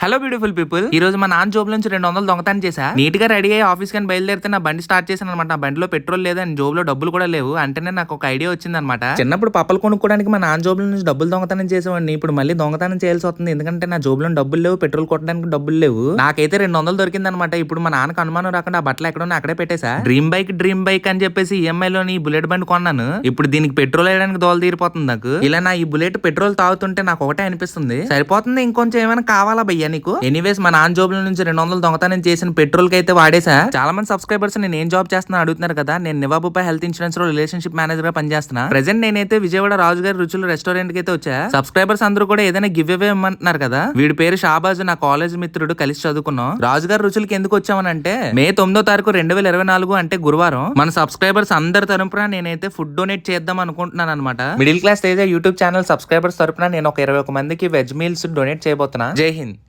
Hello beautiful people, ఈ రోజు మా నాన్న జోబుల నుంచి 200 దొంగతనం చేశా. నీట్ గా రెడీ అయ్యి ఆఫీస్ కానీ బయలుదేరితే నా బండి స్టార్ట్ చేశాను అనమాట. నా బండిలో పెట్రోల్ లేదు అండ్ జోబులో డబ్బులు కూడా లేవు. అంటేనే నాకు ఒక ఐడియా వచ్చింది అనమాట. చిన్నప్పుడు పప్పలు కొనుక్కోవడానికి మా నాన్న జోబుల నుంచి డబ్బులు దొంగతనం చేసేవాడిని. ఇప్పుడు మళ్ళీ దొంగతనం చేయాల్సి వస్తుంది, ఎందుకంటే నా జోబులో డబ్బులు లేవు, పెట్రోల్ కొట్టడానికి డబ్బులు లేవు. నాకైతే 200 దొరికింది అనమాట. ఇప్పుడు మా నాన్నకు అనుమానం రాకుండా ఆ బట్టలు ఎక్కడో అక్కడే పెట్టేశా. డ్రీమ్ బైక్ అని చెప్పేసి ఈఎంఐ లోని బుల్లెట్ బండి కొన్నాను. ఇప్పుడు దీనికి పెట్రోల్ వేయడానికి దోల తీరిపోతుంది నాకు. ఇలా నా ఈ బుల్లెట్ పెట్రోల్ తాగుతుంటే నాకు ఒకటే అనిపిస్తుంది, సరిపోతుంది, ఇంకొంచెం ఏమైనా కావాలా భయ్యా నీకు? ఎనీవేస్ మా నాన్న జోబుల నుంచి 200 దొంగతనం చేసిన పెట్రోల్ కి అయితే వాడేసా. చాలా మంది సబ్స్క్రైబర్స్ నేను ఏం జాబ్ చేస్తున్నా అడుగుతున్నారు కదా. నేను నివాబుపై హెల్త్ ఇన్సూరెన్స్ లో రిలేషన్షిప్ మేనేజర్ గా పనిచేస్తున్నా. ప్రెసెంట్ నేనైతే విజయవాడ రాజుగారి రుచులు రెస్టారెంట్ కి అయితే వచ్చా. సబ్స్క్రైబర్స్ అందరూ కూడా ఏదైనా గివ్ అవే ఇమ్మంటున్నారు కదా. వీడి పేరు షాబాజ్, నా కాలేజ్ మిత్రుడు, కలిసి చదువుకున్నాం. రాజుగారి రుచులకి ఎందుకు వచ్చామనంటే మే 9వ తారీఖు 2024 అంటే గురువారం మన సబ్స్క్రైబర్స్ అందరి తరపున నేనైతే ఫుడ్ డొనేట్ చేద్దాం అనుకుంటున్నాను అనమాట. Middle class Teja YouTube channel subscribers తరపున నేను ఒక 21 మందికి వెజ్ మీల్స్ డొనేట్ చేయబోతున్నా. జై హింద్.